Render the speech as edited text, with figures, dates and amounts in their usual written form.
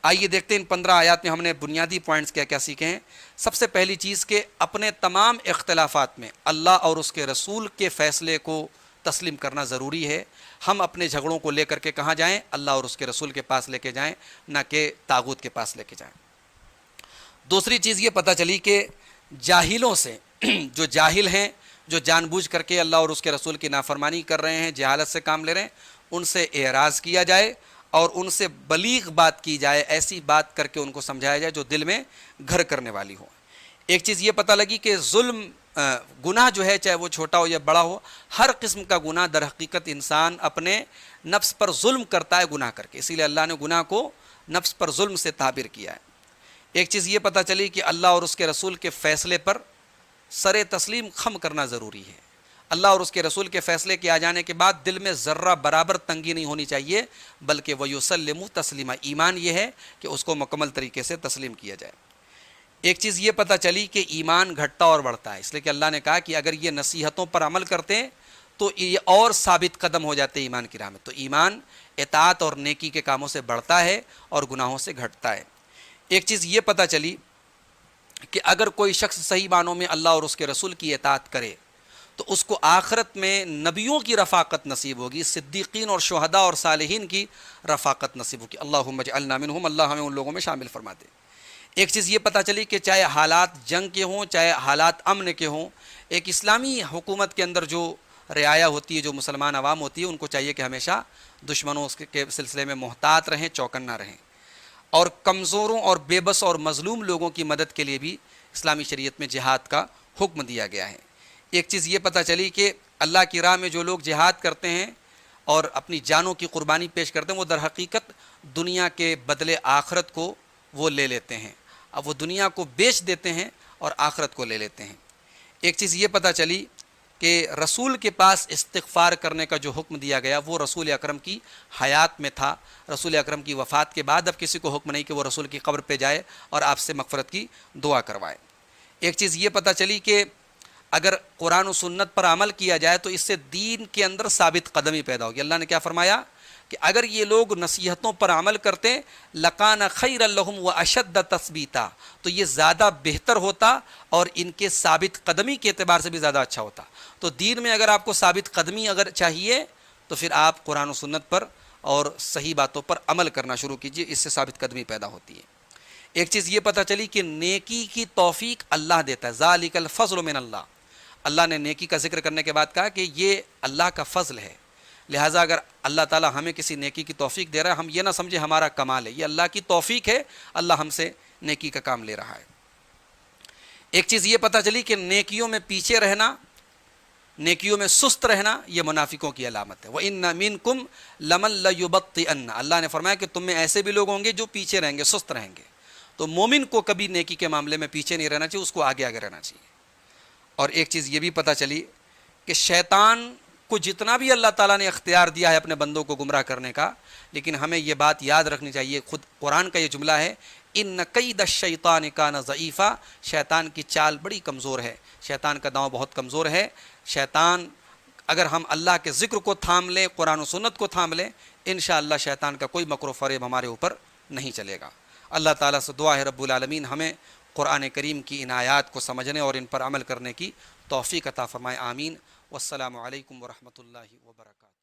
آئیے دیکھتے ہیں ان 15 آیات میں ہم نے بنیادی پوائنٹس کیا کیا سیکھے ہیں۔ سب سے پہلی چیز کہ اپنے تمام اختلافات میں اللہ اور اس کے رسول کے فیصلے کو تسلیم کرنا ضروری ہے۔ ہم اپنے جھگڑوں کو لے کر کے کہاں جائیں؟ اللہ اور اس کے رسول کے پاس لے کے جائیں، نہ کہ طاغوت کے پاس لے کے جائیں۔ دوسری چیز یہ پتہ چلی کہ جاہلوں سے جو جاہل ہیں، جو جان بوجھ کر کے اللہ اور اس کے رسول کی نافرمانی کر رہے ہیں، جہالت سے کام لے رہے ہیں، ان سے اعراض کیا جائے اور ان سے بلیغ بات کی جائے، ایسی بات کر کے ان کو سمجھایا جائے جو دل میں گھر کرنے والی ہو۔ ایک چیز یہ پتہ لگی کہ ظلم گناہ جو ہے، چاہے وہ چھوٹا ہو یا بڑا ہو، ہر قسم کا گناہ در حقیقت انسان اپنے نفس پر ظلم کرتا ہے گناہ کر کے، اسی لیے اللہ نے گناہ کو نفس پر ظلم سے تعبیر کیا ہے۔ ایک چیز یہ پتہ چلی کہ اللہ اور اس کے رسول کے فیصلے پر سر تسلیم خم کرنا ضروری ہے۔ اللہ اور اس کے رسول کے فیصلے کے آ جانے کے بعد دل میں ذرہ برابر تنگی نہیں ہونی چاہیے، بلکہ وَيُسَلِّمُ تسلیمہ، ایمان یہ ہے کہ اس کو مکمل طریقے سے تسلیم کیا جائے۔ ایک چیز یہ پتہ چلی کہ ایمان گھٹتا اور بڑھتا ہے، اس لیے کہ اللہ نے کہا کہ اگر یہ نصیحتوں پر عمل کرتے ہیں تو یہ اور ثابت قدم ہو جاتے ہیں ایمان کی راہ میں۔ تو ایمان اطاعت اور نیکی کے کاموں سے بڑھتا ہے اور گناہوں سے گھٹتا ہے۔ ایک چیز یہ پتہ چلی کہ اگر کوئی شخص صحیح معنوں میں اللہ اور اس کے رسول کی اطاعت کرے تو اس کو آخرت میں نبیوں کی رفاقت نصیب ہوگی، صدیقین اور شہداء اور صالحین کی رفاقت نصیب ہوگی۔ اللہم اجعلنا منہم، اللہ ہمیں ان لوگوں میں شامل فرما دے۔ ایک چیز یہ پتہ چلی کہ چاہے حالات جنگ کے ہوں، چاہے حالات امن کے ہوں، ایک اسلامی حکومت کے اندر جو رعایا ہوتی ہے، جو مسلمان عوام ہوتی ہے، ان کو چاہیے کہ ہمیشہ دشمنوں کے سلسلے میں محتاط رہیں، چوکنا رہیں، اور کمزوروں اور بے بس اور مظلوم لوگوں کی مدد کے لیے بھی اسلامی شریعت میں جہاد کا حکم دیا گیا ہے۔ ایک چیز یہ پتہ چلی کہ اللہ کی راہ میں جو لوگ جہاد کرتے ہیں اور اپنی جانوں کی قربانی پیش کرتے ہیں، وہ در حقیقت دنیا کے بدلے آخرت کو وہ لے لیتے ہیں۔ اب وہ دنیا کو بیچ دیتے ہیں اور آخرت کو لے لیتے ہیں۔ ایک چیز یہ پتہ چلی کہ رسول کے پاس استغفار کرنے کا جو حکم دیا گیا وہ رسول اکرم کی حیات میں تھا۔ رسول اکرم کی وفات کے بعد اب کسی کو حکم نہیں کہ وہ رسول کی قبر پہ جائے اور آپ سے مغفرت کی دعا کروائے۔ ایک چیز یہ پتہ چلی کہ اگر قرآن و سنت پر عمل کیا جائے تو اس سے دین کے اندر ثابت قدمی پیدا ہوگی۔ اللہ نے کیا فرمایا کہ اگر یہ لوگ نصیحتوں پر عمل کرتے لَكَانَ خَيْرًا لَهُمْ وَأَشَدَّ تَثْبِيتًا، تو یہ زیادہ بہتر ہوتا اور ان کے ثابت قدمی کے اعتبار سے بھی زیادہ اچھا ہوتا۔ تو دین میں اگر آپ کو ثابت قدمی اگر چاہیے تو پھر آپ قرآن و سنت پر اور صحیح باتوں پر عمل کرنا شروع کیجئے، اس سے ثابت قدمی پیدا ہوتی ہے۔ ایک چیز یہ پتہ چلی کہ نیکی کی توفیق اللہ دیتا ہے، ذَلِكَ الْفَضْلُ مِنَ اللَّهِ۔ اللہ نے نیکی کا ذکر کرنے کے بعد کہا کہ یہ اللہ کا فضل ہے، لہٰذا اگر اللہ تعالیٰ ہمیں کسی نیکی کی توفیق دے رہا ہے، ہم یہ نہ سمجھے ہمارا کمال ہے، یہ اللہ کی توفیق ہے، اللہ ہم سے نیکی کا کام لے رہا ہے۔ ایک چیز یہ پتہ چلی کہ نیکیوں میں پیچھے رہنا، نیکیوں میں سست رہنا، یہ منافقوں کی علامت ہے۔ وَإِنَّ مِنْكُمْ لَمَن لَيُبَطِّئَنَّ، اللہ نے فرمایا کہ تم میں ایسے بھی لوگ ہوں گے جو پیچھے رہیں گے، سست رہیں گے۔ تو مومن کو کبھی نیکی کے معاملے میں پیچھے نہیں رہنا چاہیے، اس کو آگے آگے رہنا چاہیے۔ اور ایک چیز یہ بھی پتہ چلی کہ شیطان کو جتنا بھی اللہ تعالیٰ نے اختیار دیا ہے اپنے بندوں کو گمراہ کرنے کا، لیکن ہمیں یہ بات یاد رکھنی چاہیے، خود قرآن کا یہ جملہ ہے اِنَّ كَيْدَ الشَّيْطَانِ كَانَ ضَعِيفًا، شیطان کی چال بڑی کمزور ہے، شیطان کا داؤں بہت کمزور ہے۔ شیطان اگر ہم اللہ کے ذکر کو تھام لیں، قرآن و سنت کو تھام لیں، انشاءاللہ شیطان کا کوئی مکر و فریب ہمارے اوپر نہیں چلے گا۔ اللہ تعالیٰ سے دعا ہے رب العالمین ہمیں قرآن کریم کی ان آیات کو سمجھنے اور ان پر عمل کرنے کی توفیق عطا فرمائے، آمین۔ والسلام علیکم ورحمۃ اللہ وبرکاتہ۔